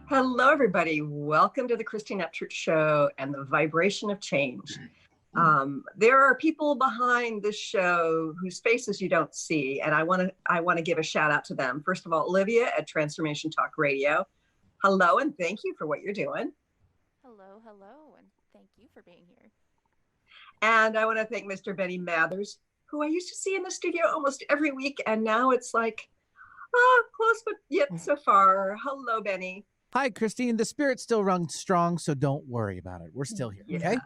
Hello, everybody. Welcome to the Christine Upchurch Show and the Vibration of Change. There are people behind this show whose faces you don't see, and I want to give a shout out to them. First of all, Olivia at Transformation Talk Radio. Hello, and thank you for what you're doing. Hello, and thank you for being here. And I want to thank Mr. Benny Mathers, who I used to see in the studio almost every week, and now it's like, close but yet so far. Hello, Benny. Hi, Christine. The spirit still runs strong, so don't worry about it. We're still here, okay?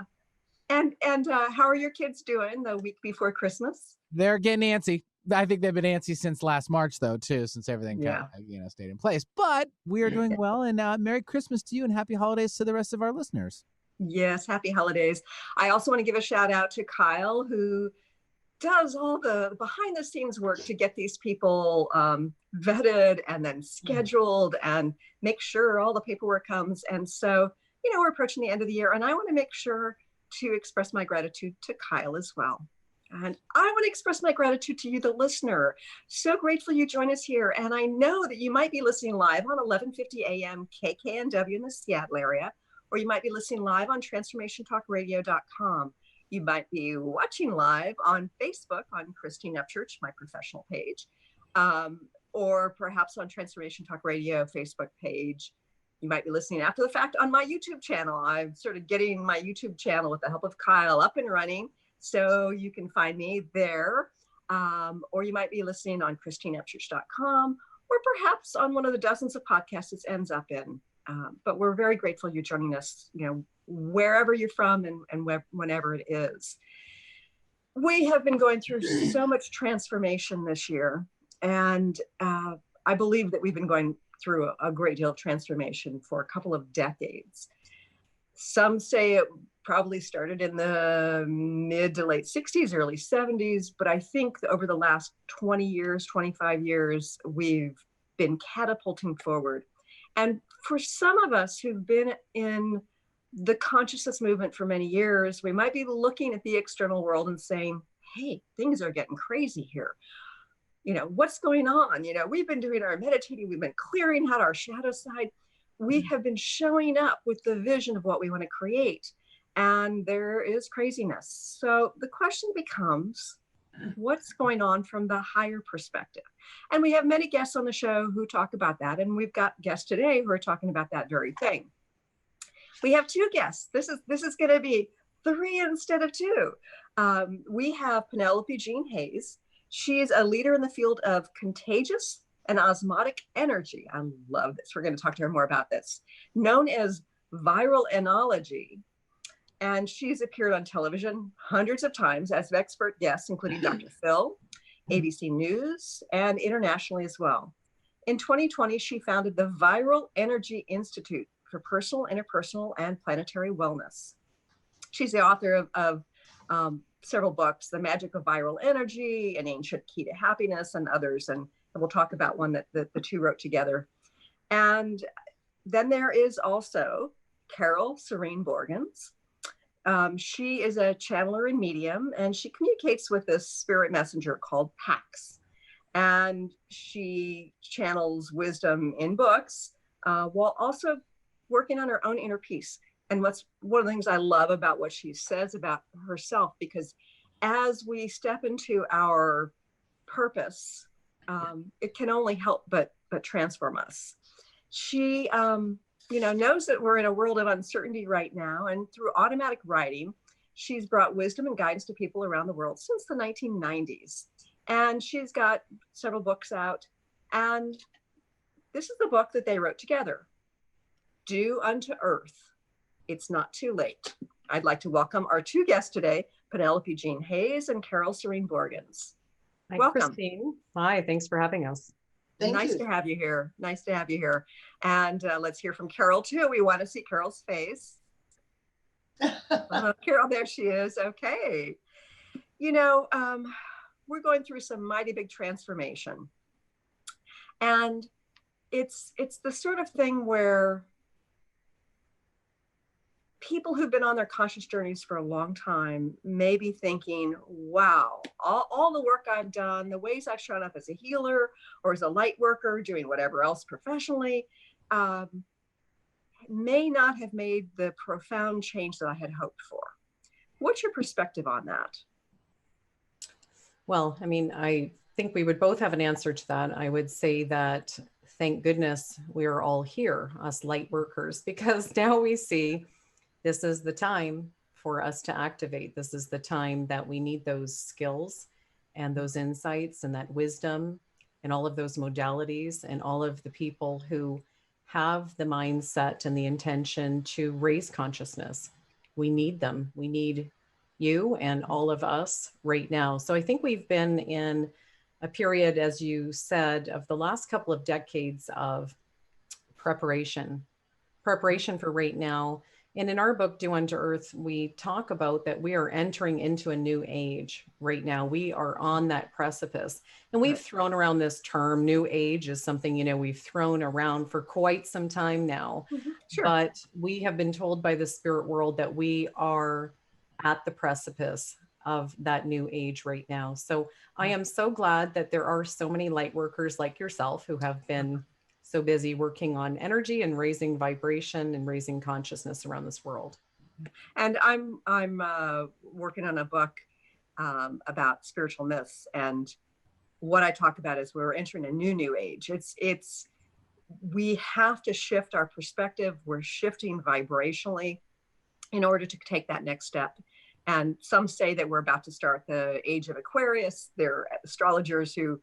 And how are your kids doing the week before Christmas? They're getting antsy. I think they've been antsy since last March, though, too, since everything kind of, stayed in place. But we are doing well, and Merry Christmas to you and Happy Holidays to the rest of our listeners. Yes, Happy Holidays. I also want to give a shout out to Kyle, who does all the behind the scenes work to get these people vetted and then scheduled and make sure all the paperwork comes. And so, we're approaching the end of the year, and I want to make sure to express my gratitude to Kyle as well. And I want to express my gratitude to you, the listener. So grateful you join us here. And I know that you might be listening live on 1150 AM KKNW in the Seattle area, or you might be listening live on transformationtalkradio.com. You might be watching live on Facebook on Christine Upchurch, my professional page, or perhaps on Transformation Talk Radio Facebook page. You might be listening after the fact on my YouTube channel. I'm sort of getting my YouTube channel with the help of Kyle up and running, so you can find me there. Or you might be listening on christineupchurch.com, or perhaps on one of the dozens of podcasts it ends up in. But we're very grateful you're joining us, wherever you're from and whenever it is. We have been going through so much transformation this year. And I believe that we've been going through a great deal of transformation for a couple of decades. Some say it probably started in the mid to late 60s, early 70s. But I think over the last 20 years, 25 years, we've been catapulting forward. And for some of us who've been in the consciousness movement for many years, we might be looking at the external world and saying, hey, things are getting crazy here. What's going on? We've been doing our meditating, we've been clearing out our shadow side. We have been showing up with the vision of what we want to create. And there is craziness. So the question becomes, what's going on from the higher perspective? And we have many guests on the show who talk about that. And we've got guests today who are talking about that very thing. We have two guests. This is going to be three instead of two. We have Penelope Jean Hayes. She's a leader in the field of contagious and osmotic energy. I love this. We're going to talk to her more about this. Known as viralenology. And she's appeared on television hundreds of times as expert guests, including Dr. Phil, ABC News, and internationally as well. In 2020, she founded the Viral Energy Institute for Personal, Interpersonal, and Planetary Wellness. She's the author of several books, The Magic of Viral Energy, An Ancient Key to Happiness, and others. And we'll talk about one that the two wrote together. And then there is also Carole Serene Borgens. She is a channeler and medium, and she communicates with this spirit messenger called Pax. And she channels wisdom in books while also working on her own inner peace. And one of the things I love about what she says about herself, because as we step into our purpose, it can only help but transform us. She knows that we're in a world of uncertainty right now, and through automatic writing, she's brought wisdom and guidance to people around the world since the 1990s. And she's got several books out, and this is the book that they wrote together, Do Unto Earth, It's Not Too Late. I'd like to welcome our two guests today, Penelope Jean Hayes and Carole Serene Borgens. Hi, Welcome. Christine. Hi, thanks for having us. Nice to have you here. Nice to have you here. And let's hear from Carole too. We want to see Carole's face. Carole, there she is. Okay. We're going through some mighty big transformation. And it's the sort of thing where people who've been on their conscious journeys for a long time may be thinking, wow, all the work I've done, the ways I've shown up as a healer or as a light worker, doing whatever else professionally, may not have made the profound change that I had hoped for. What's your perspective on that? Well, I mean, I think we would both have an answer to that. I would say that thank goodness we are all here, us light workers, because now we see this is the time for us to activate. This is the time that we need those skills and those insights and that wisdom and all of those modalities and all of the people who have the mindset and the intention to raise consciousness. We need them. We need you and all of us right now. So I think we've been in a period, as you said, of the last couple of decades of preparation for right now. And in our book, Do Unto Earth, we talk about that we are entering into a new age right now. We are on that precipice. And we've thrown around this term, new age is something, we've thrown around for quite some time now. Mm-hmm. Sure. But we have been told by the spirit world that we are at the precipice of that new age right now. So I am so glad that there are so many light workers like yourself who have been so busy working on energy and raising vibration and raising consciousness around this world. And I'm working on a book about spiritual myths, and what I talk about is we're entering a new age. It's we have to shift our perspective. We're shifting vibrationally in order to take that next step. And some say that we're about to start the age of Aquarius. There are astrologers who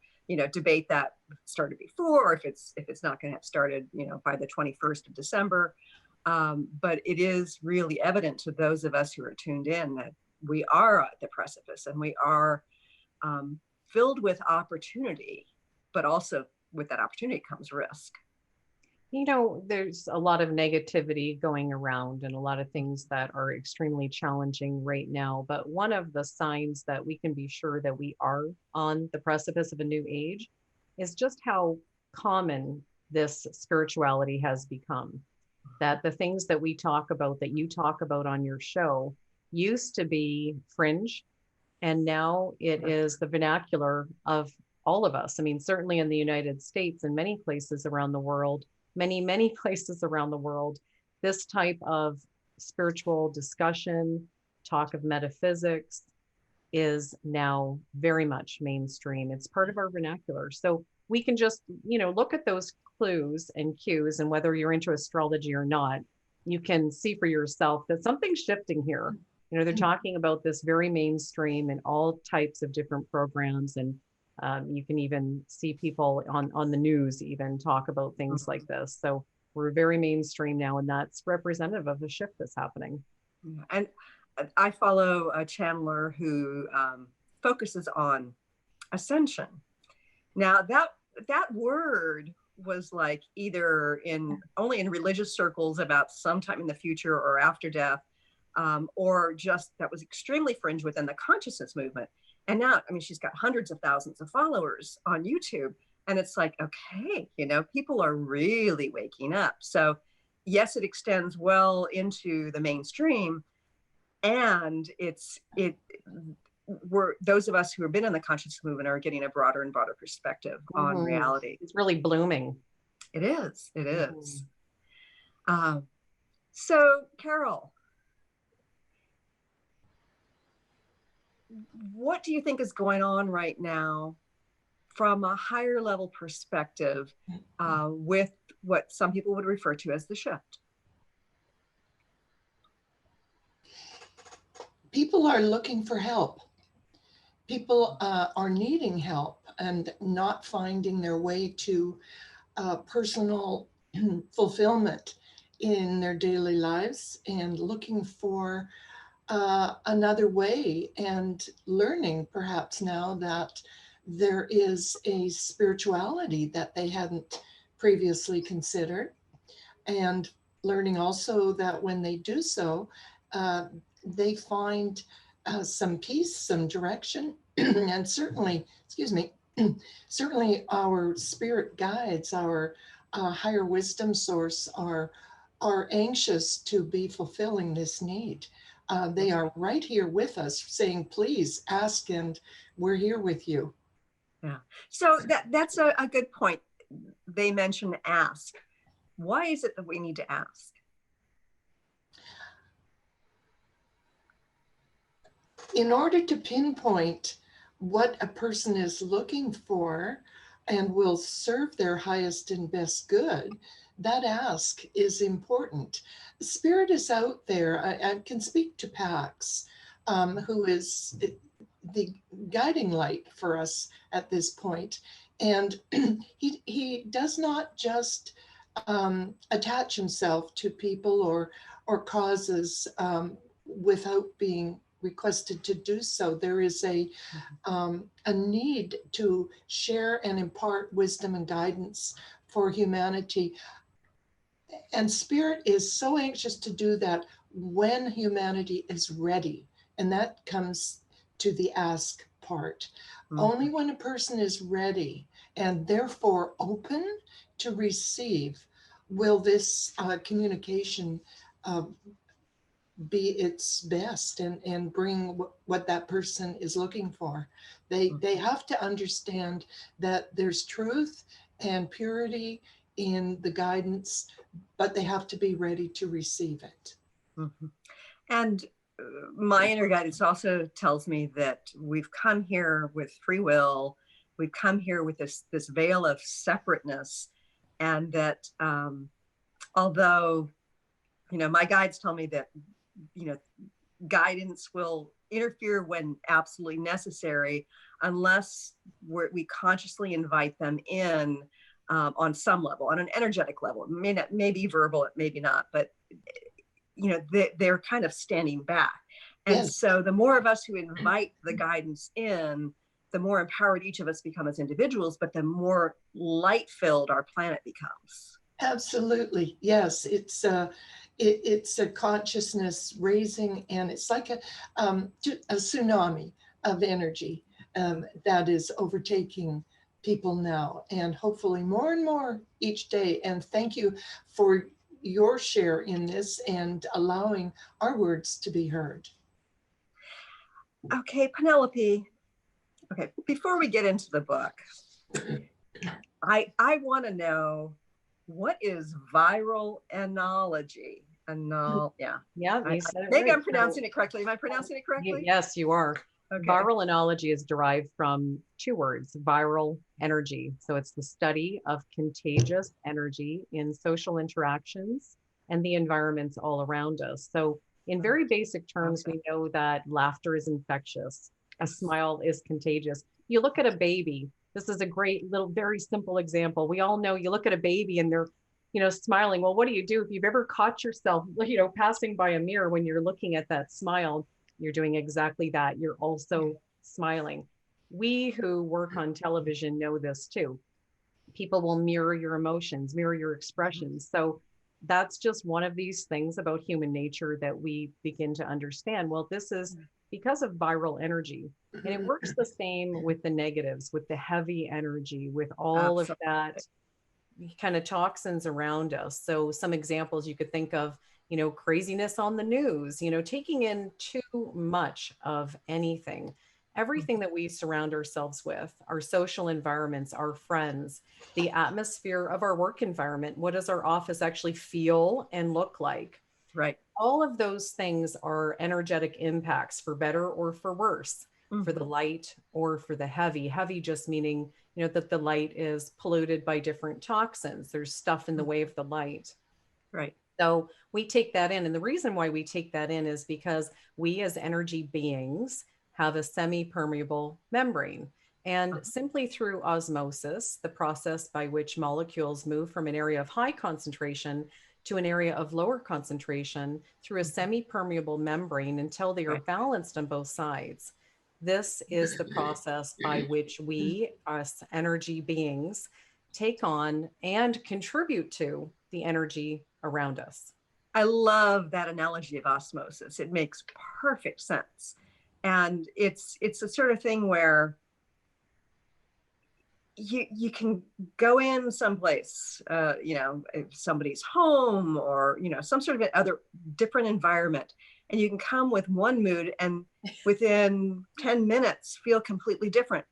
debate that started before, or if it's not going to have started, by the 21st of December. But it is really evident to those of us who are tuned in that we are at the precipice, and we are filled with opportunity, but also with that opportunity comes risk. There's a lot of negativity going around and a lot of things that are extremely challenging right now. But one of the signs that we can be sure that we are on the precipice of a new age is just how common this spirituality has become. That the things that we talk about, that you talk about on your show, used to be fringe, and now it is the vernacular of all of us. I mean, certainly in the United States and many places around the world, many places around the world, this type of spiritual discussion, talk of metaphysics is now very much mainstream. It's part of our vernacular. So we can just, look at those clues and cues, and whether you're into astrology or not, you can see for yourself that something's shifting here. They're talking about this very mainstream in all types of different programs, and you can even see people on the news even talk about things like this. So we're very mainstream now, and that's representative of the shift that's happening. And I follow a channeler who focuses on ascension. Now that word was like either only in religious circles about sometime in the future or after death, or just that was extremely fringe within the consciousness movement. And now, she's got hundreds of thousands of followers on YouTube. And it's like, okay, people are really waking up. So yes, it extends well into the mainstream. And we're those of us who have been in the conscious movement are getting a broader and broader perspective on reality. It's really blooming. It is. So Carole, what do you think is going on right now from a higher level perspective with what some people would refer to as the shift? People are looking for help. People are needing help and not finding their way to personal fulfillment in their daily lives, and looking for another way, and learning perhaps now that there is a spirituality that they hadn't previously considered, and learning also that when they do so, they find some peace, some direction, and certainly our spirit guides, our higher wisdom source, our are anxious to be fulfilling this need. They are right here with us saying, please ask, and we're here with you. Yeah. So that's a good point. They mentioned ask. Why is it that we need to ask? In order to pinpoint what a person is looking for and will serve their highest and best good, that ask is important. Spirit is out there. I can speak to Pax, who is the guiding light for us at this point. And he does not just attach himself to people or causes without being requested to do so. There is a need to share and impart wisdom and guidance for humanity. And Spirit is so anxious to do that when humanity is ready. And that comes to the ask part. Only when a person is ready and therefore open to receive will this communication be its best and bring what that person is looking for. They have to understand that there's truth and purity in the guidance, but they have to be ready to receive it. Mm-hmm. And my inner guidance also tells me that we've come here with free will. We've come here with this veil of separateness, and that although, my guides tell me that, guidance will interfere when absolutely necessary, unless we consciously invite them in on some level, on an energetic level. It may be verbal, it may be not, but they're kind of standing back. And Yes. So the more of us who invite the guidance in, the more empowered each of us become as individuals, but the more light-filled our planet becomes. Absolutely. Yes. It's a consciousness raising, and it's like a tsunami of energy that is overtaking people now, and hopefully more and more each day. And thank you for your share in this and allowing our words to be heard. Okay, Penelope. Okay, before we get into the book, I want to know, what is viralenology? Yeah. Maybe I'm pronouncing it correctly. Am I pronouncing it correctly? Yes, you are. Okay. Viralenology is derived from two words, viral energy. So it's the study of contagious energy in social interactions and the environments all around us. So in very basic terms, we know that laughter is infectious. A smile is contagious. You look at a baby. This is a great little, very simple example. We all know, you look at a baby and they're, smiling. Well, what do you do if you've ever caught yourself, passing by a mirror when you're looking at that smile? You're doing exactly that. You're also smiling. We who work on television know this too. People will mirror your emotions, mirror your expressions. So that's just one of these things about human nature that we begin to understand. Well, this is because of viral energy. And it works the same with the negatives, with the heavy energy, with all of that kind of toxins around us. So some examples you could think of, craziness on the news, taking in too much of anything, everything that we surround ourselves with, our social environments, our friends, the atmosphere of our work environment. What does our office actually feel and look like? Right. All of those things are energetic impacts, for better or for worse, for the light or for the heavy. Heavy just meaning, that the light is polluted by different toxins. There's stuff in the way of the light. Right. So we take that in. And the reason why we take that in is because we as energy beings have a semi-permeable membrane. And simply through osmosis, the process by which molecules move from an area of high concentration to an area of lower concentration through a semi-permeable membrane until they are balanced on both sides. This is the process by which we, as energy beings, take on and contribute to the energy around us. I love that analogy of osmosis. It makes perfect sense. And it's the sort of thing where you can go in someplace, if somebody's home or, some sort of other different environment, and you can come with one mood and within 10 minutes feel completely different.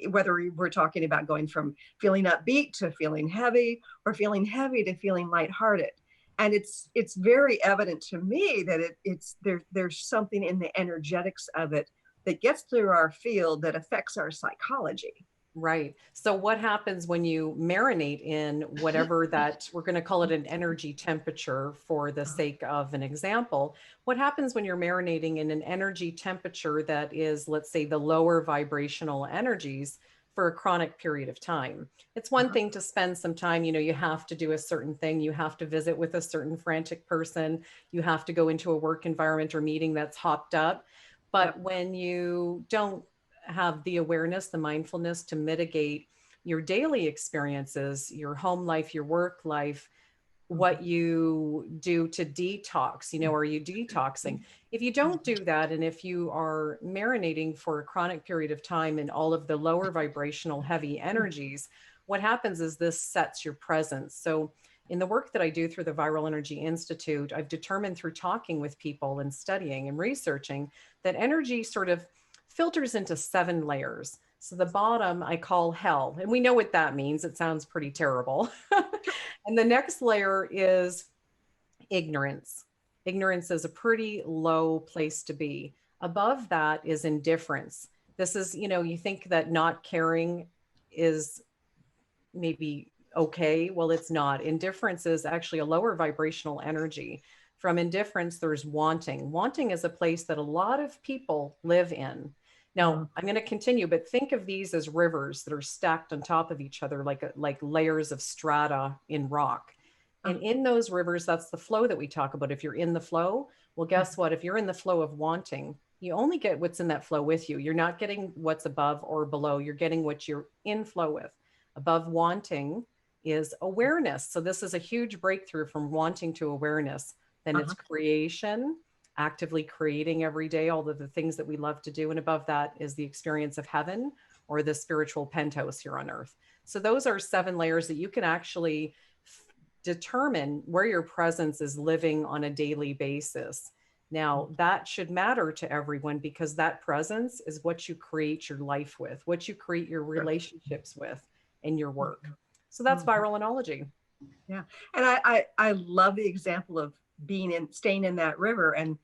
Whether we're talking about going from feeling upbeat to feeling heavy, or feeling heavy to feeling lighthearted. And it's very evident to me that there's something in the energetics of it that gets through our field that affects our psychology. Right. So what happens when you marinate in whatever that, we're going to call it an energy temperature for the sake of an example. What happens when you're marinating in an energy temperature that is, let's say, the lower vibrational energies for a chronic period of time? It's one thing to spend some time, you have to do a certain thing. You have to visit with a certain frantic person. You have to go into a work environment or meeting that's hopped up. But when you don't have the awareness, the mindfulness to mitigate your daily experiences, your home life, your work life, what you do to detox, are you detoxing? If you don't do that, and if you are marinating for a chronic period of time in all of the lower vibrational heavy energies, what happens is this sets your presence. So in the work that I do through the Viral Energy Institute, I've determined through talking with people and studying and researching that energy sort of filters into 7 layers. So the bottom I call hell, and we know what that means. It sounds pretty terrible. And the next layer is ignorance. Ignorance is a pretty low place to be. Above that is indifference. This is, you think that not caring is maybe okay. Well, it's not. Indifference is actually a lower vibrational energy. From indifference, there's wanting. Wanting is a place that a lot of people live in. Now, I'm going to continue, but think of these as rivers that are stacked on top of each other, like layers of strata in rock. And in those rivers, that's the flow that we talk about. If you're in the flow, well, guess what? If you're in the flow of wanting, you only get what's in that flow with you. You're not getting what's above or below. You're getting what you're in flow with. Above wanting is awareness. So this is a huge breakthrough from wanting to awareness. Then it's creation, actively creating every day all of the things that we love to do. And above that is the experience of heaven or the spiritual penthouse here on earth. So those are 7 layers that you can actually determine where your presence is living on a daily basis. Now, that should matter to everyone because that presence is what you create your life with, what you create your relationships with in your work. So that's viralenology. Yeah. And I love the example of staying in that river, and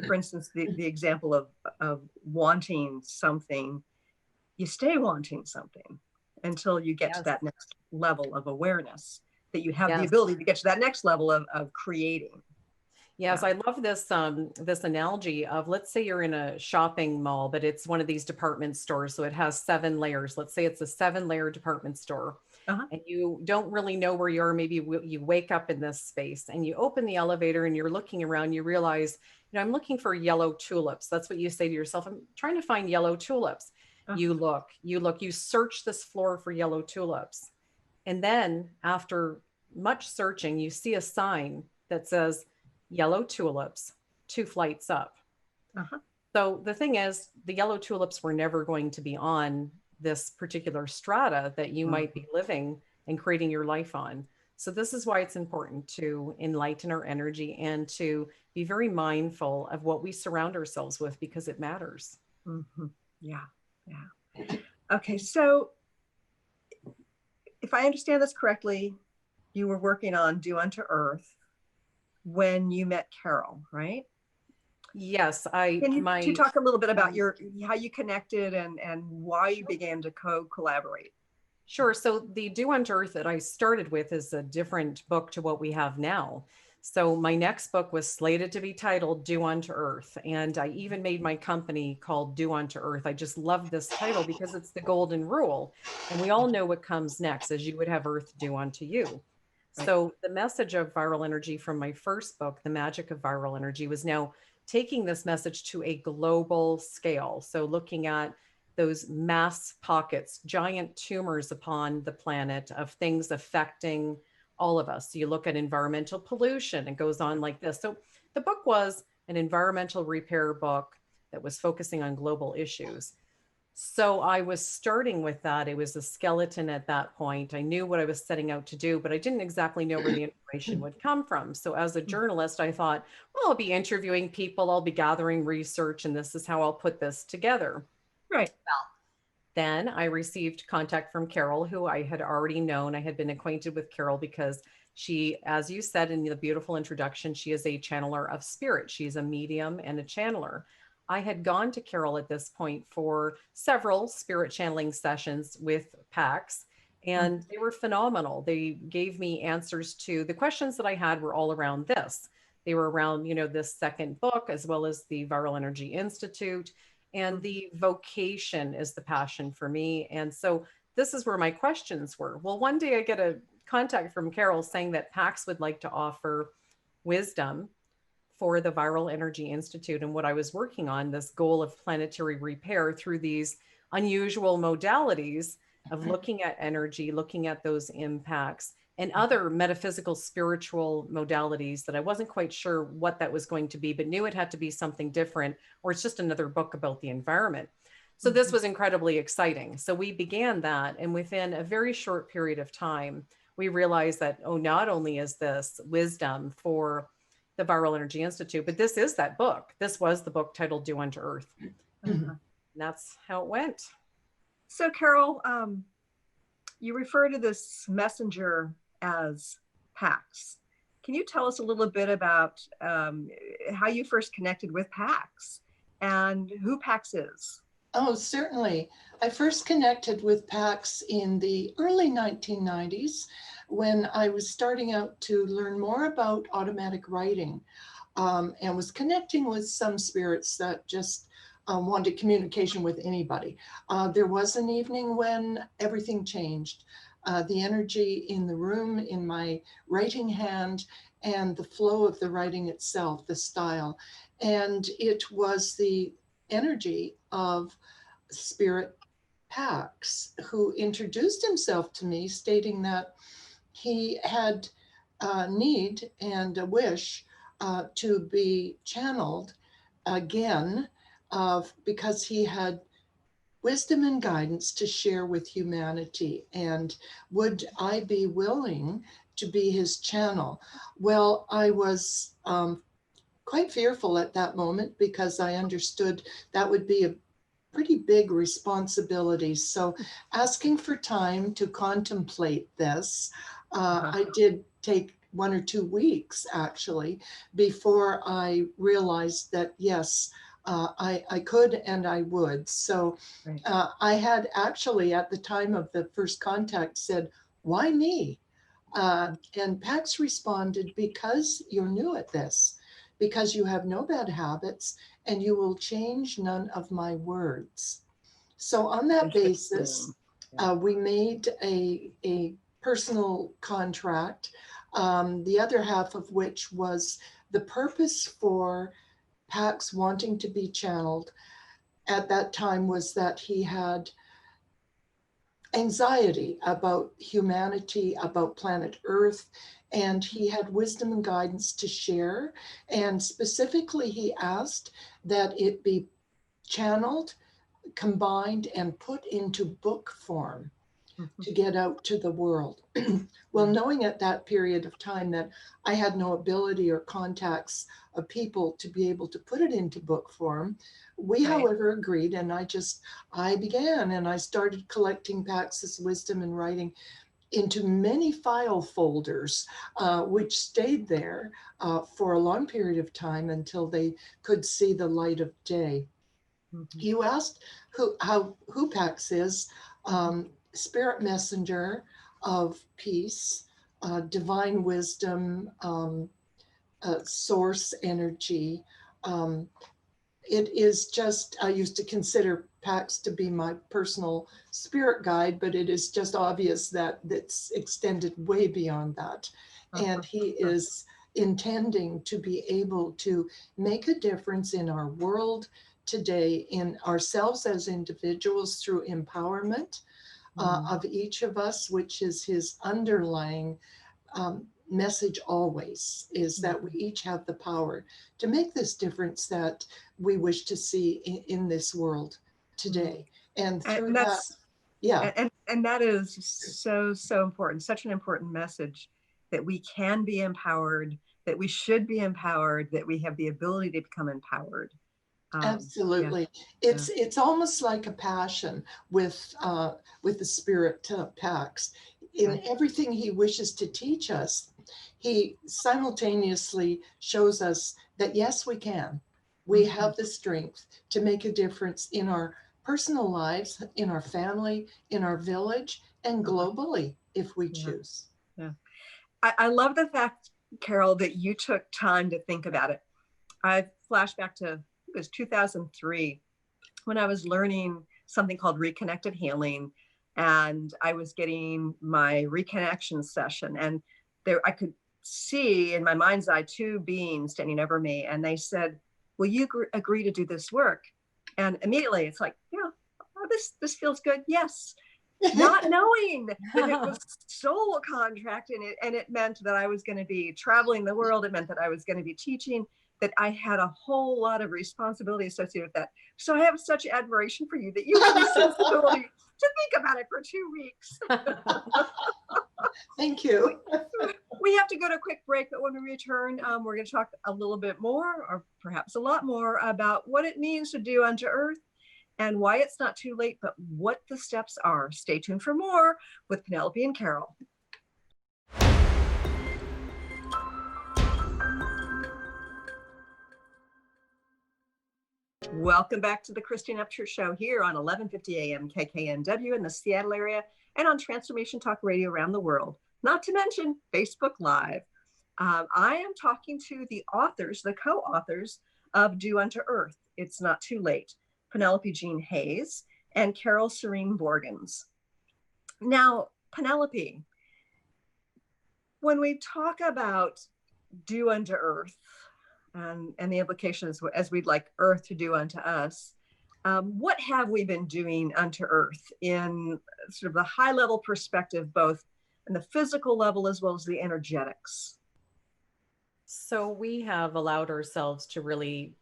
for instance, the example of wanting something. You stay wanting something until you get to that next level of awareness, that you have the ability to get to that next level of creating. Yes, I love this this analogy of, let's say you're in a shopping mall, but it's one of these department stores. So it has 7 layers. Let's say it's a 7-layer department store. And you don't really know where you are. Maybe you wake up in this space and you open the elevator and you're looking around, you realize, I'm looking for yellow tulips. That's what you say to yourself. I'm trying to find yellow tulips. You look, you search this floor for yellow tulips. And then after much searching, you see a sign that says yellow tulips, 2 flights up. So the thing is, the yellow tulips were never going to be on this particular strata that you might be living and creating your life on. So this is why it's important to enlighten our energy and to be very mindful of what we surround ourselves with, because it matters. Yeah. Okay. So if I understand this correctly, you were working on Do Unto Earth when you met Carole, right? Yes, Can you talk a little bit about how you connected and why you began to collaborate? Sure. So the Do Unto Earth that I started with is a different book to what we have now. So my next book was slated to be titled Do Unto Earth. And I even made my company called Do Unto Earth. I just love this title because it's the golden rule. And we all know what comes next, as you would have Earth do unto you. Right. So the message of viral energy from my first book, The Magic of Viral Energy, was now taking this message to a global scale. So looking at those mass pockets, giant tumors upon the planet of things affecting all of us. So you look at environmental pollution, it goes on like this. So the book was an environmental repair book that was focusing on global issues. So I was starting with that. It was a skeleton at that point. I knew what I was setting out to do, but I didn't exactly know where the information would come from. So as a journalist, I thought, well, I'll be interviewing people, I'll be gathering research, and this is how I'll put this together. Right. Then I received contact from Carole, who I had already known. I had been acquainted with Carole because she, as you said in the beautiful introduction, she is a channeler of spirit. She's a medium and a channeler. I had gone to Carole at this point for several spirit channeling sessions with PAX, and they were phenomenal. They gave me answers to the questions that I had were all around this. They were around, this second book, as well as the Viral Energy Institute. And the vocation is the passion for me. And so this is where my questions were. Well, one day I get a contact from Carole saying that PAX would like to offer wisdom for the Viral Energy Institute and what I was working on, this goal of planetary repair through these unusual modalities of looking at energy, looking at those impacts, and other metaphysical, spiritual modalities that I wasn't quite sure what that was going to be, but knew it had to be something different, or it's just another book about the environment. So this was incredibly exciting. So we began that, and within a very short period of time, we realized that, not only is this wisdom for the Viral Energy Institute, but this is that book. This was the book titled Do Unto Earth. And that's how it went. So Carole, you refer to this messenger as PAX. Can you tell us a little bit about how you first connected with PAX and who PAX is? Oh, certainly. I first connected with PAX in the early 1990s when I was starting out to learn more about automatic writing, and was connecting with some spirits that just wanted communication with anybody. There was an evening when everything changed. The energy in the room, in my writing hand, and the flow of the writing itself, the style. And it was the energy of Spirit Pax, who introduced himself to me, stating that he had a need and a wish to be channeled again, because he had wisdom and guidance to share with humanity. And would I be willing to be his channel? Well, I was quite fearful at that moment because I understood that would be a pretty big responsibility. So asking for time to contemplate this, I did take 1 or 2 weeks actually before I realized that, yes, I could and I would. So I had actually at the time of the first contact said, why me? And Pax responded, because you're new at this, because you have no bad habits and you will change none of my words. So on that basis, we made a personal contract, the other half of which was the purpose for Pax wanting to be channeled at that time was that he had anxiety about humanity, about planet Earth, and he had wisdom and guidance to share. And specifically, he asked that it be channeled, combined, and put into book form to get out to the world. Well, knowing at that period of time that I had no ability or contacts of people to be able to put it into book form, we, however, agreed, and I began, and I started collecting Pax's wisdom and writing into many file folders, which stayed there for a long period of time until they could see the light of day. You asked who Pax is. Spirit messenger of peace, divine wisdom, source energy. It is just, I used to consider Pax to be my personal spirit guide, but it is just obvious that it's extended way beyond that. And he is intending to be able to make a difference in our world today, in ourselves as individuals through empowerment of each of us, which is his underlying message always, is that we each have the power to make this difference that we wish to see in this world today. And through And that, that's yeah, and that is so important, such an important message, that we can be empowered, that we should be empowered, that we have the ability to become empowered. absolutely. Yeah. It's almost like a passion with the spirit Pax. In everything he wishes to teach us, he simultaneously shows us that yes, we can. We have the strength to make a difference in our personal lives, in our family, in our village, and globally, if we choose. Yeah. I love the fact, Carole, that you took time to think about it. I flash back to, it was 2003 when I was learning something called reconnected healing, and I was getting my reconnection session, and there I could see in my mind's eye two beings standing over me, and they said, will you agree to do this work? And immediately it's like, yeah, oh, this feels good. Yes. Not knowing that it was soul contract, and it meant that I was going to be traveling the world. It meant that I was going to be teaching, that I had a whole lot of responsibility associated with that. So I have such admiration for you that you have the sensibility to think about it for 2 weeks. Thank you. We have to go to a quick break, but when we return, we're going to talk a little bit more, or perhaps a lot more, about what it means to do unto earth, and why it's not too late, but what the steps are. Stay tuned for more with Penelope and Carole. Welcome back to the Christine Upchurch Show here on 1150 AM KKNW in the Seattle area, and on Transformation Talk Radio around the world, not to mention Facebook Live. I am talking to the authors, the co-authors of Do Unto Earth, It's Not Too Late, Penelope Jean Hayes and Carole Serene Borgens. Now, Penelope, when we talk about do unto earth and the implications as we'd like earth to do unto us, what have we been doing unto earth in sort of the high level perspective, both in the physical level as well as the energetics? So we have allowed ourselves to really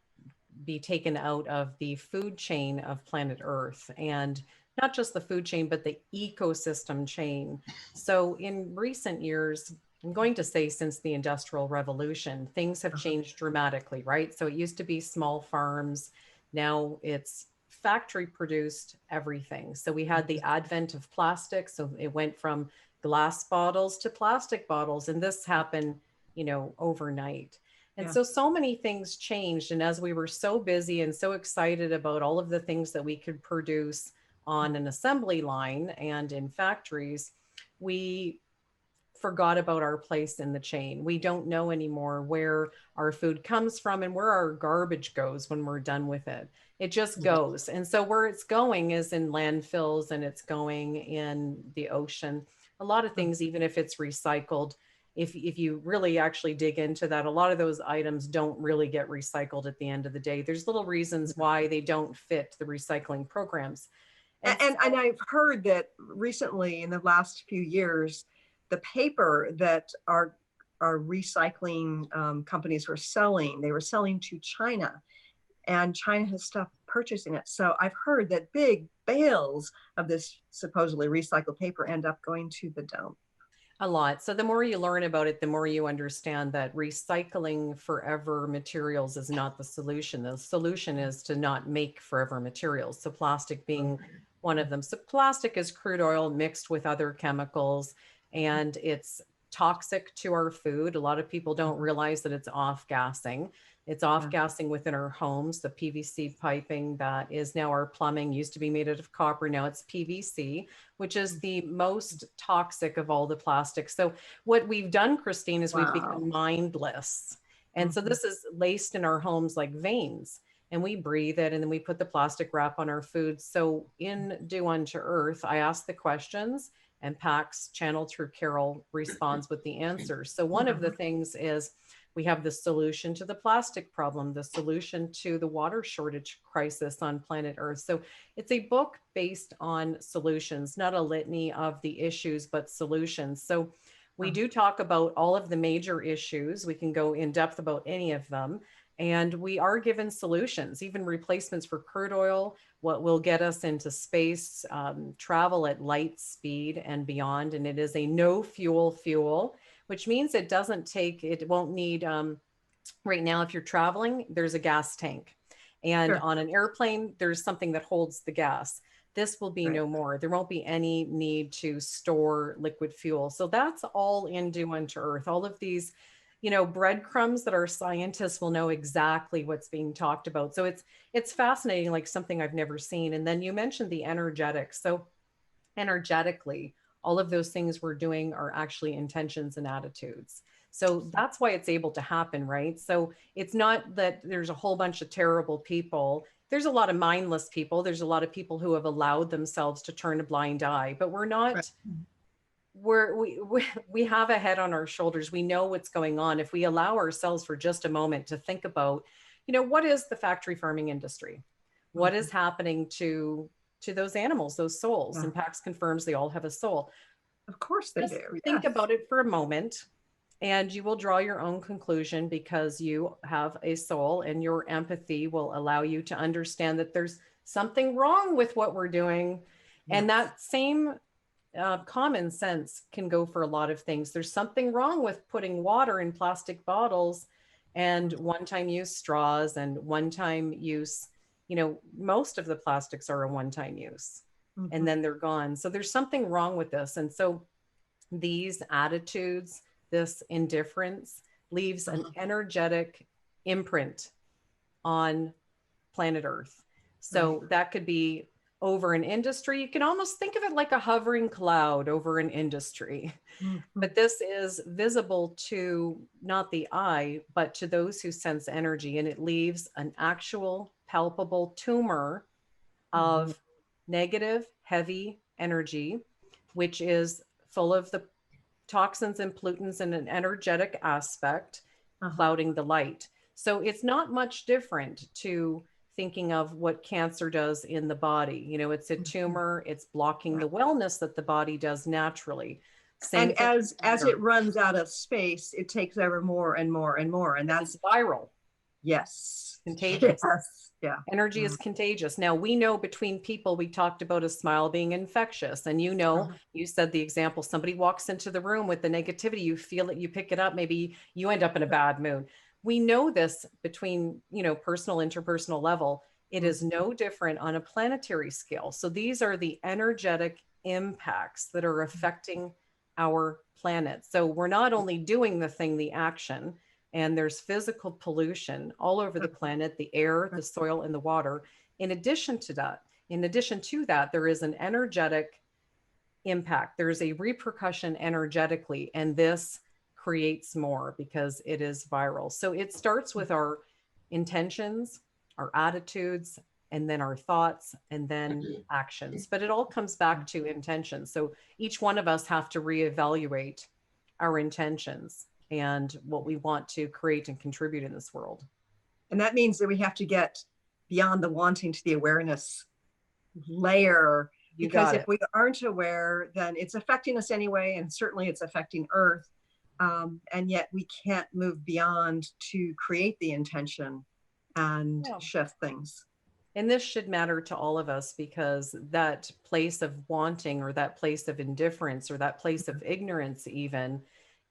be taken out of the food chain of planet Earth, and not just the food chain, but the ecosystem chain. So in recent years, I'm going to say since the Industrial Revolution, things have changed dramatically, right? So it used to be small farms. Now it's factory produced everything. So we had the advent of plastic. So it went from glass bottles to plastic bottles. And this happened, overnight. And so many things changed. And as we were so busy and so excited about all of the things that we could produce on an assembly line and in factories, we forgot about our place in the chain. We don't know anymore where our food comes from and where our garbage goes when we're done with it. It just goes. And so where it's going is in landfills, and it's going in the ocean. A lot of things, even if it's recycled, if you really actually dig into that, a lot of those items don't really get recycled at the end of the day. There's little reasons why they don't fit the recycling programs. And I've heard that recently, in the last few years, the paper that our recycling companies were selling, they were selling to China, and China has stopped purchasing it. So I've heard that big bales of this supposedly recycled paper end up going to the dump. A lot. So the more you learn about it, the more you understand that recycling forever materials is not the solution. The solution is to not make forever materials. So plastic being one of them. So plastic is crude oil mixed with other chemicals, and it's toxic to our food. A lot of people don't realize that it's off-gassing. It's off-gassing within our homes. The PVC piping that is now our plumbing used to be made out of copper. Now it's PVC, which is the most toxic of all the plastics. So what we've done, Christine, is we've become mindless. And so this is laced in our homes like veins, and we breathe it, and then we put the plastic wrap on our food. So in Do Unto Earth, I ask the questions, and Pax, channeled through Carole, responds with the answers. So one of the things is we have the solution to the plastic problem, the solution to the water shortage crisis on planet Earth. So it's a book based on solutions, not a litany of the issues, but solutions. So we do talk about all of the major issues. We can go in depth about any of them. And we are given solutions, even replacements for crude oil, what will get us into space, travel at light speed and beyond. And it is a no fuel fuel, which means it won't need, right now, if you're traveling, there's a gas tank. And Sure. on an airplane, there's something that holds the gas. This will be Right. no more. There won't be any need to store liquid fuel. So that's all in due unto earth. All of these, breadcrumbs that our scientists will know exactly what's being talked about. So it's fascinating, like something I've never seen. And then you mentioned the energetics. So energetically, all of those things we're doing are actually intentions and attitudes. So that's why it's able to happen, right? So it's not that there's a whole bunch of terrible people. There's a lot of mindless people. There's a lot of people who have allowed themselves to turn a blind eye, but we're not, Right. we have a head on our shoulders. We know what's going on. If we allow ourselves for just a moment to think about, what is the factory farming industry? What is happening to those animals, those souls? Yeah. And PAX confirms they all have a soul. Of course they Just do. think Yes. about it for a moment, and you will draw your own conclusion, because you have a soul and your empathy will allow you to understand that there's something wrong with what we're doing. And Yes. that same common sense can go for a lot of things. There's something wrong with putting water in plastic bottles and one-time use straws and one-time use. Most of the plastics are a one-time use and then they're gone. So there's something wrong with this. And so these attitudes, this indifference leaves an energetic imprint on planet Earth. So that could be over an industry. You can almost think of it like a hovering cloud over an industry. But this is visible to not the eye, but to those who sense energy. And it leaves an actual palpable tumor of negative, heavy energy, which is full of the toxins and pollutants in an energetic aspect, clouding the light. So it's not much different to thinking of what cancer does in the body. It's a tumor, it's blocking the wellness that the body does naturally. And as it runs out of space, it takes over more and more and more. And that's viral. Yes. Contagious. Yes. Yeah. Energy is contagious. Now, we know between people, we talked about a smile being infectious. And you said the example, somebody walks into the room with the negativity, you feel it, you pick it up, maybe you end up in a bad mood. We know this between, personal, interpersonal level. It is no different on a planetary scale. So these are the energetic impacts that are affecting our planet. So we're not only doing the action, and there's physical pollution all over the planet, the air, the soil, and the water. In addition to that, there is an energetic impact. There's a repercussion energetically, and this creates more because it is viral. So it starts with our intentions, our attitudes, and then our thoughts, and then actions. But it all comes back to intentions. So each one of us have to reevaluate our intentions and what we want to create and contribute in this world. And that means that we have to get beyond the wanting to the awareness layer. Because if we aren't aware, then it's affecting us anyway, and certainly it's affecting Earth. And yet we can't move beyond to create the intention and shift things. And this should matter to all of us, because that place of wanting, or that place of indifference, or that place of ignorance even,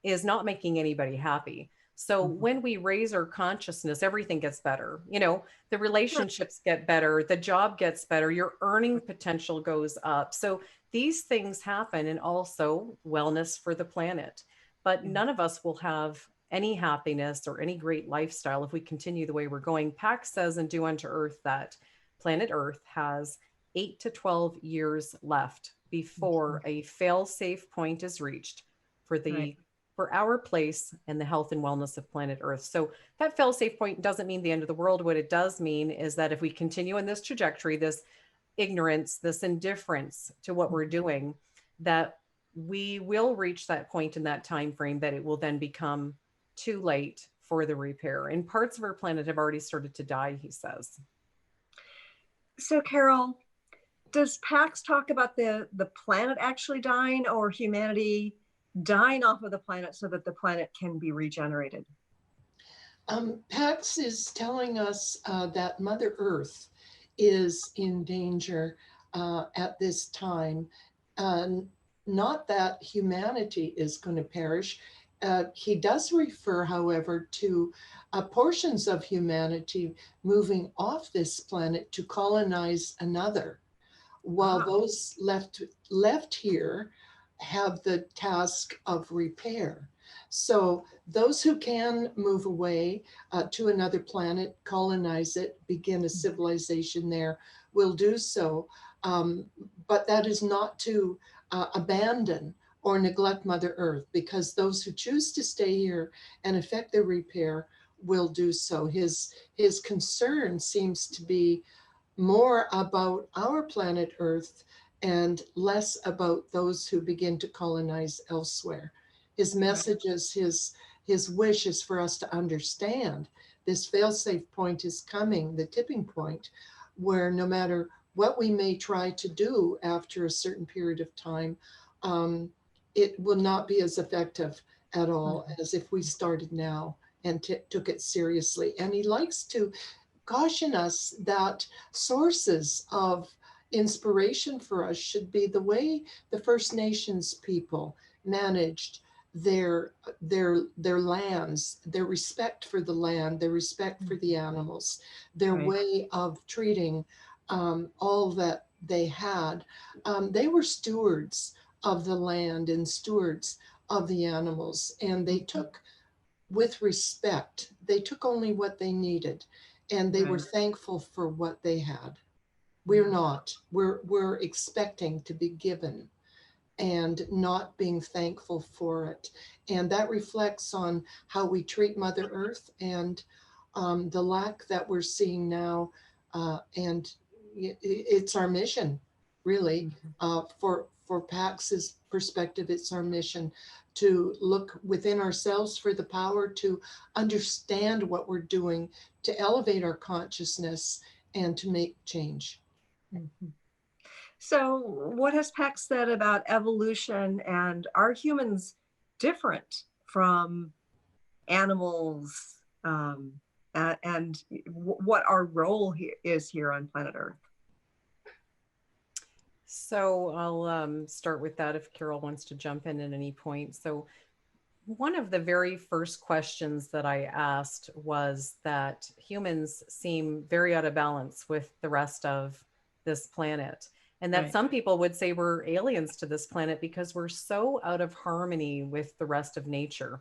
is not making anybody happy. So when we raise our consciousness, everything gets better. The relationships get better, the job gets better, your earning potential goes up. So these things happen, and also wellness for the planet. But none of us will have any happiness or any great lifestyle if we continue the way we're going. PAX says in Due Unto Earth that planet Earth has 8 to 12 years left before a fail-safe point is reached for our place and the health and wellness of planet Earth. So that fail-safe point doesn't mean the end of the world. What it does mean is that if we continue in this trajectory, this ignorance, this indifference to what we're doing, that we will reach that point in that time frame, that it will then become too late for the repair. And parts of our planet have already started to die, he says. So Carole, does PAX talk about the planet actually dying, or humanity dying off of the planet so that the planet can be regenerated? Pax is telling us that Mother Earth is in danger at this time. Not that humanity is going to perish. He does refer, however, to portions of humanity moving off this planet to colonize another, while those left here have the task of repair. So those who can move away to another planet, colonize it, begin a civilization there, will do so. But that is not to abandon or neglect Mother Earth, because those who choose to stay here and effect the repair will do so. His concern seems to be more about our planet Earth and less about those who begin to colonize elsewhere. His messages, his wish is for us to understand this fail-safe point is coming, the tipping point, where no matter what we may try to do after a certain period of time, it will not be as effective at all as if we started now and took it seriously. And he likes to caution us that sources of inspiration for us should be the way the First Nations people managed their lands, their respect for the land, their respect for the animals, their way of treating all that they had. They were stewards of the land and stewards of the animals, and they took with respect. They took only what they needed, and they were thankful for what they had. We're not. We're expecting to be given and not being thankful for it. And that reflects on how we treat Mother Earth and the lack that we're seeing now. And it's our mission, really, for Pax's perspective, it's our mission to look within ourselves for the power to understand what we're doing, to elevate our consciousness and to make change. So what has Pax said about evolution, and are humans different from animals, and what our role is here on planet Earth? So I'll start with that if Carole wants to jump in at any point. So one of the very first questions that I asked was that humans seem very out of balance with the rest of this planet. And that some people would say we're aliens to this planet because we're so out of harmony with the rest of nature.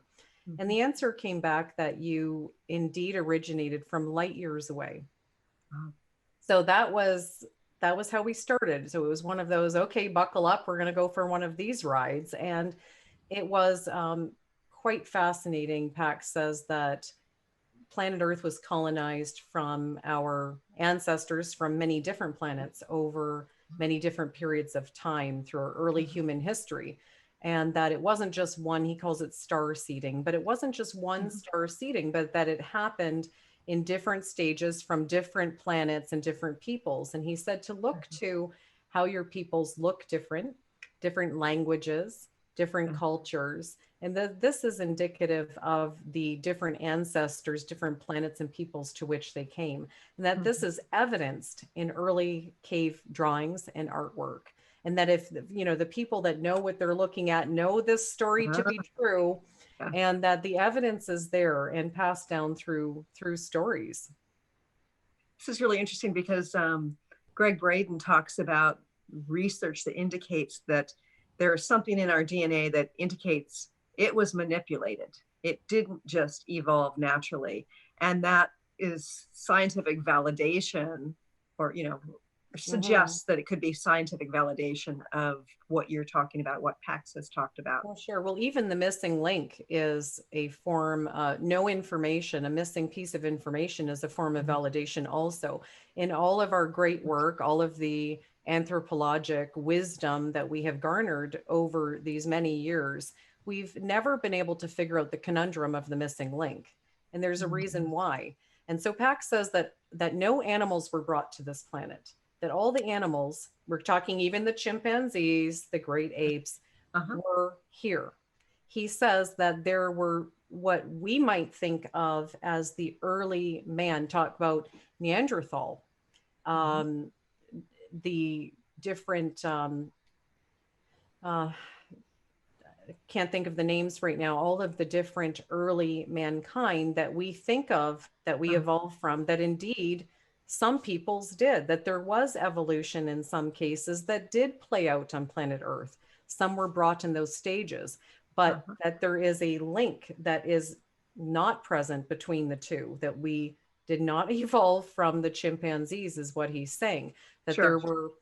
And the answer came back that you indeed originated from light years away. So that was how we started. So it was one of those, okay, buckle up, we're going to go for one of these rides. And it was quite fascinating. Pax says that planet Earth was colonized from our ancestors from many different planets over many different periods of time through our early human history. And that it wasn't just one, he calls it star seeding, but it wasn't just one star seeding, but that it happened in different stages from different planets and different peoples. And he said to look to how your peoples look different languages, different cultures. And this is indicative of the different ancestors, different planets and peoples to which they came. And that this is evidenced in early cave drawings and artwork. And that if, the people that know what they're looking at know this story to be true, and that the evidence is there and passed down through stories. This is really interesting because Greg Braden talks about research that indicates that there is something in our DNA that indicates it was manipulated. It didn't just evolve naturally. And that is scientific validation, or, suggests that it could be scientific validation of what you're talking about, what Pax has talked about. Well, sure. Well, even the missing link is a form, no information, a missing piece of information is a form of validation also. In all of our great work, all of the anthropologic wisdom that we have garnered over these many years, we've never been able to figure out the conundrum of the missing link. And there's a reason why. And so Pax says that no animals were brought to this planet, that all the animals, we're talking even the chimpanzees, the great apes, were here. He says that there were what we might think of as the early man. Talk about Neanderthal, the different, can't think of the names right now, all of the different early mankind that we think of, that we evolved from, that indeed some peoples did, that there was evolution in some cases that did play out on planet Earth. Some were brought in those stages, but that there is a link that is not present between the two, that we did not evolve from the chimpanzees, is what he's saying, that there were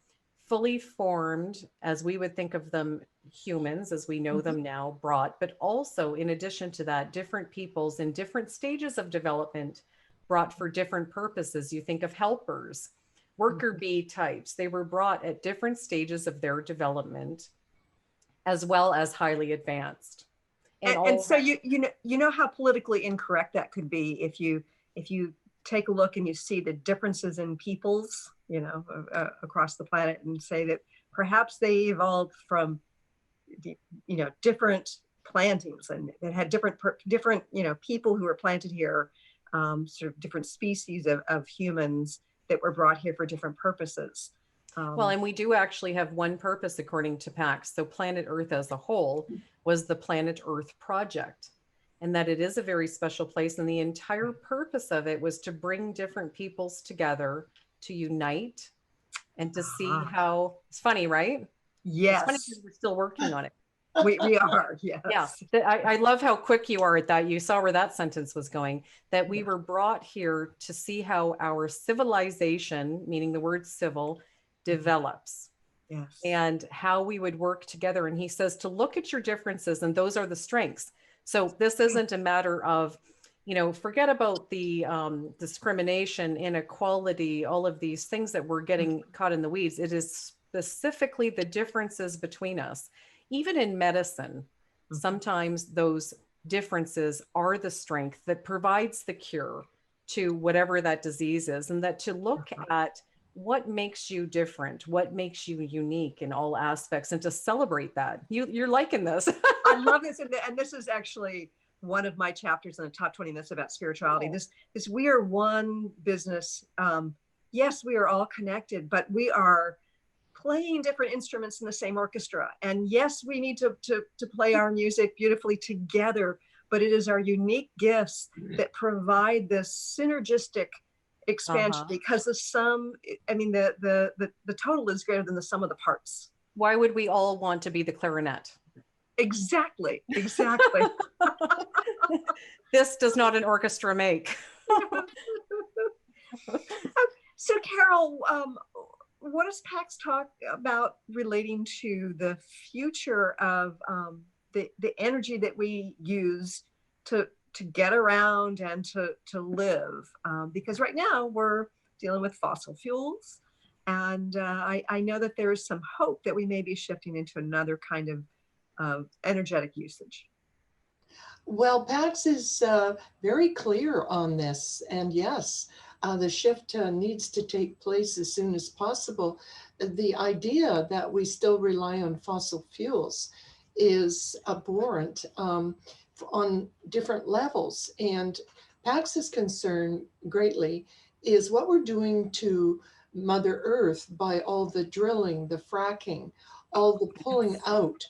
fully formed, as we would think of them, humans as we know them now, brought, but also in addition to that, different peoples in different stages of development brought for different purposes. You think of helpers, worker bee types, they were brought at different stages of their development, as well as highly advanced. And so you know how politically incorrect that could be if you take a look and you see the differences in peoples, you know, across the planet, and say that perhaps they evolved from, you know, different plantings, and it had different, you know, people who were planted here, sort of different species of humans that were brought here for different purposes. Well, and we do actually have one purpose according to PAX. So planet Earth as a whole was the Planet Earth Project, and that it is a very special place. And the entire purpose of it was to bring different peoples together, to unite, and to see how, it's funny, right? Yes. It's funny because we're still working on it. We are, yes. Yeah. I love how quick you are at that. You saw where that sentence was going, that we were brought here to see how our civilization, meaning the word civil, develops. Yes. And how we would work together. And he says to look at your differences, and those are the strengths. So this isn't a matter of, you know, forget about the discrimination, inequality, all of these things that we're getting caught in the weeds. It is specifically the differences between us. Even in medicine, sometimes those differences are the strength that provides the cure to whatever that disease is, and that to look at what makes you different, what makes you unique in all aspects, and to celebrate that. You're liking this. I love this. And this is actually one of my chapters in the top 20 minutes about spirituality. This we are one business. Yes, we are all connected, but we are playing different instruments in the same orchestra. And yes, we need to play our music beautifully together, but it is our unique gifts that provide this synergistic expansion, because the sum, I mean, the total is greater than the sum of the parts. Why would we all want to be the clarinet? Exactly. This does not an orchestra make. So Carole, what does PAX talk about relating to the future of the energy that we use to get around and to live? Because right now we're dealing with fossil fuels, and I know that there is some hope that we may be shifting into another kind of energetic usage. Well, PAX is very clear on this, and yes, the shift needs to take place as soon as possible. The idea that we still rely on fossil fuels is abhorrent on different levels. And PAX's concern greatly is what we're doing to Mother Earth by all the drilling, the fracking, all the pulling out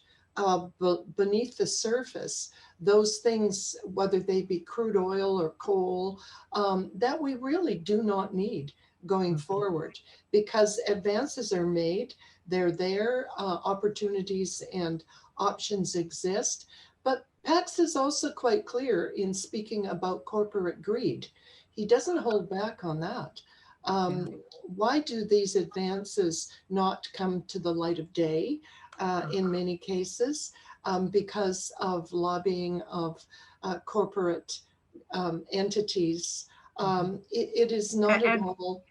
beneath the surface, those things, whether they be crude oil or coal, that we really do not need going forward, because advances are made, they're there, opportunities and options exist. But PAX is also quite clear in speaking about corporate greed. He doesn't hold back on that. Why do these advances not come to the light of day in many cases? Because of lobbying of corporate entities. It is not at all.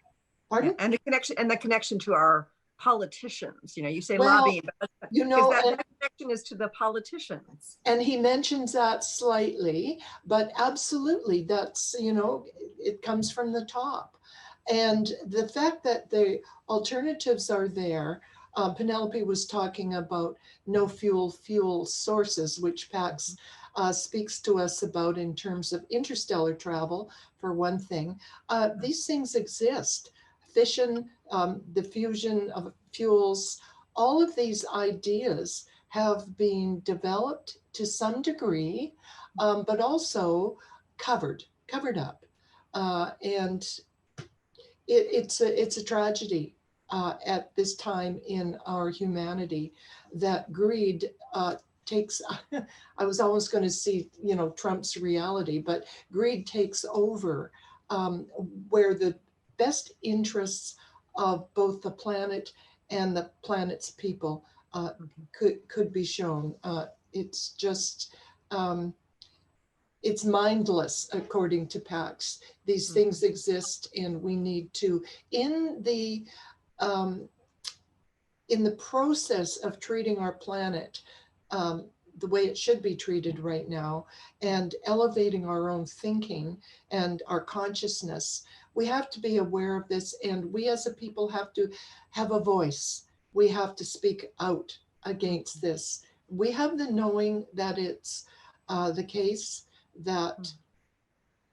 Pardon? And the connection to our politicians. You know, you say Well, lobbying, but you know, that connection is to the politicians. And he mentions that slightly, but absolutely, that's, you know, it comes from the top. And the fact that the alternatives are there, Penelope was talking about no fuel sources, which PAX speaks to us about in terms of interstellar travel, for one thing. These things exist. Fission, the fusion of fuels, all of these ideas have been developed to some degree, but also covered up. And it's a tragedy at this time in our humanity that greed takes, I was almost going to see, Trump's reality, but greed takes over, where the best interests of both the planet and the planet's people could be shown. It's just, it's mindless, according to Pax. These things exist, and we need to, in the process of treating our planet the way it should be treated right now, and elevating our own thinking and our consciousness, we have to be aware of this, and we as a people have to have a voice. We have to speak out against this. We have the knowing that it's the case that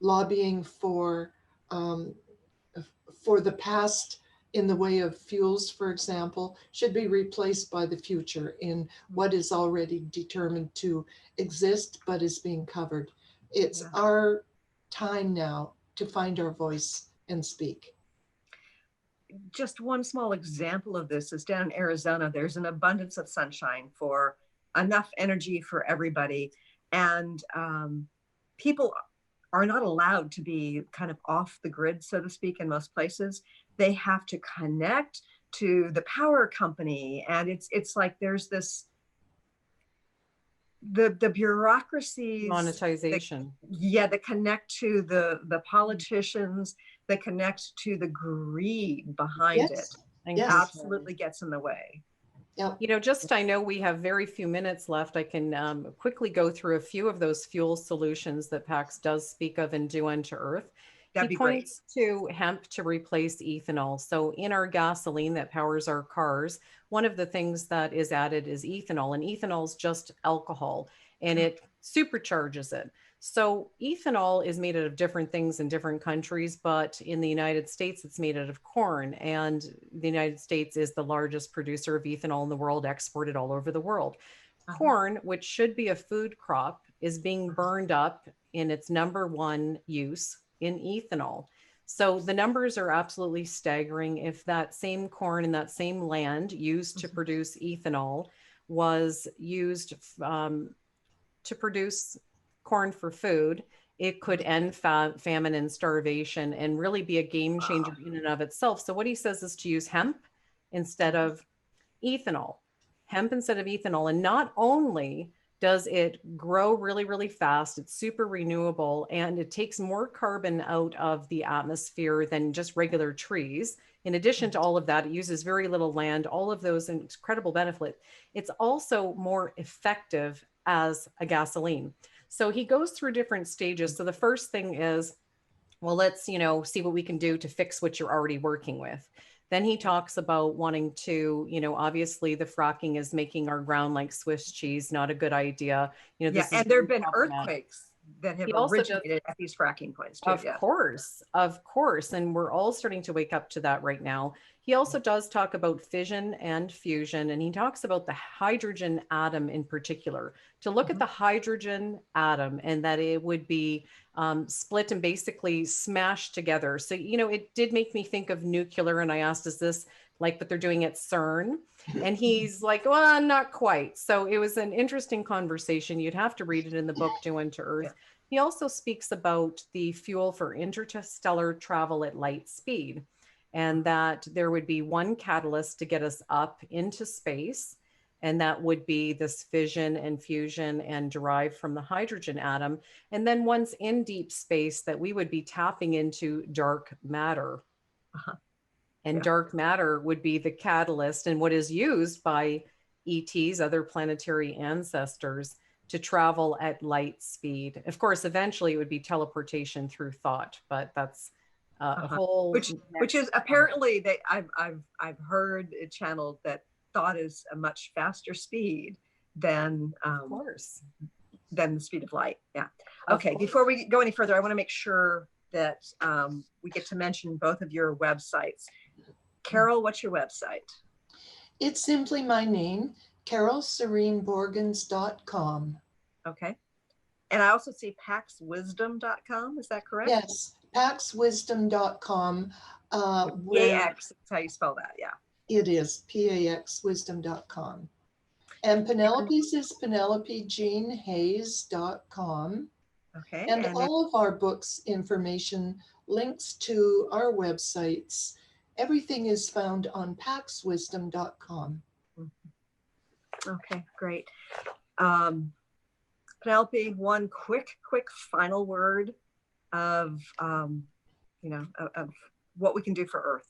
lobbying for the past in the way of fuels, for example, should be replaced by the future in what is already determined to exist but is being covered. It's our time now to find our voice and speak. Just one small example of this is down in Arizona. There's an abundance of sunshine for enough energy for everybody. And people are not allowed to be kind of off the grid, so to speak, in most places. They have to connect to the power company. And it's like there's this, the bureaucracies, Monetization. that connect to the politicians, that connect to the greed behind it. Absolutely gets in the way. Yep. I know we have very few minutes left. I can quickly go through a few of those fuel solutions that Pax does speak of in Do Unto Earth. He points to hemp to replace ethanol. So in our gasoline that powers our cars, one of the things that is added is ethanol, and ethanol is just alcohol, and it supercharges it. So ethanol is made out of different things in different countries, but in the United States, it's made out of corn. And the United States is the largest producer of ethanol in the world, exported all over the world. Corn, which should be a food crop, is being burned up in its number one use in ethanol. So the numbers are absolutely staggering. If that same corn in that same land used to produce ethanol was used to produce corn for food, it could end famine and starvation and really be a game changer in and of itself. So what he says is to use hemp instead of ethanol. Hemp instead of ethanol. And not only does it grow really, really fast, it's super renewable, and it takes more carbon out of the atmosphere than just regular trees. In addition to all of that, it uses very little land, all of those incredible benefits. It's also more effective as a gasoline. So he goes through different stages. So the first thing is, well, let's, see what we can do to fix what you're already working with. Then he talks about wanting to, obviously the fracking is making our ground like Swiss cheese, not a good idea. And there have been earthquakes that have originated at these fracking points too. Of course. And we're all starting to wake up to that right now. He also does talk about fission and fusion, and he talks about the hydrogen atom in particular, to look at the hydrogen atom and that it would be split and basically smashed together. So, it did make me think of nuclear, and I asked, is this like what they're doing at CERN? And he's like, well, not quite. So it was an interesting conversation. You'd have to read it in the book, Do Unto Earth. He also speaks about the fuel for interstellar travel at light speed, and that there would be one catalyst to get us up into space. And that would be this fission and fusion and derived from the hydrogen atom. And then once in deep space, that we would be tapping into dark matter. And dark matter would be the catalyst and what is used by ETs, other planetary ancestors, to travel at light speed. Of course, eventually it would be teleportation through thought, but that's a whole which is apparently I've heard it channeled that thought is a much faster speed than than the speed of light. Yeah. Okay. Before we go any further, I want to make sure that we get to mention both of your websites. Carole, what's your website? It's simply my name, CaroleSereneBorgens.com. Okay. And I also see paxwisdom.com. Is that correct? Yes, paxwisdom.com. PAX, that's how you spell that. Yeah. It is paxwisdom.com. And Penelope's is Penelope Jean Hayes.com. Okay. And all of our books, information, links to our websites, everything is found on paxwisdom.com. Okay, great. Penelope, one quick final word of, of what we can do for Earth.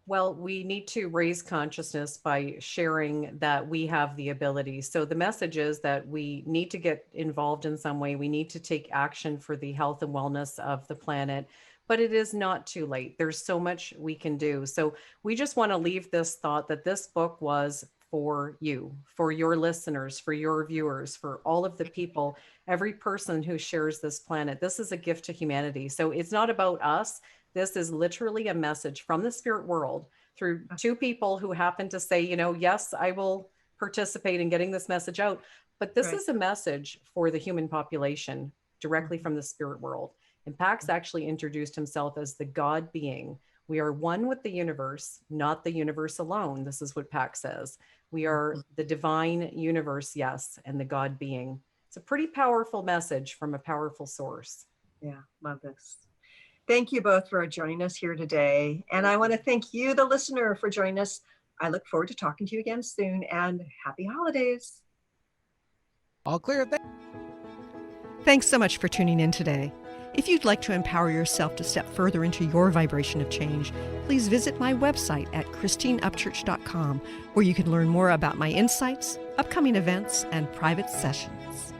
Well, we need to raise consciousness by sharing that we have the ability. So the message is that we need to get involved in some way. We need to take action for the health and wellness of the planet, but it is not too late. There's so much we can do. So we just want to leave this thought that this book was for you, for your listeners, for your viewers, for all of the people, every person who shares this planet. This is a gift to humanity. So it's not about us. This is literally a message from the spirit world through two people who happen to say, yes, I will participate in getting this message out. But this is a message for the human population directly from the spirit world. And Pax actually introduced himself as the God being. We are one with the universe, not the universe alone. This is what Pax says. We are the divine universe, yes, and the God being. It's a pretty powerful message from a powerful source. Yeah, love this. Thank you both for joining us here today. And I want to thank you, the listener, for joining us. I look forward to talking to you again soon, and happy holidays. All clear. Thanks so much for tuning in today. If you'd like to empower yourself to step further into your vibration of change, please visit my website at christineupchurch.com, where you can learn more about my insights, upcoming events, and private sessions.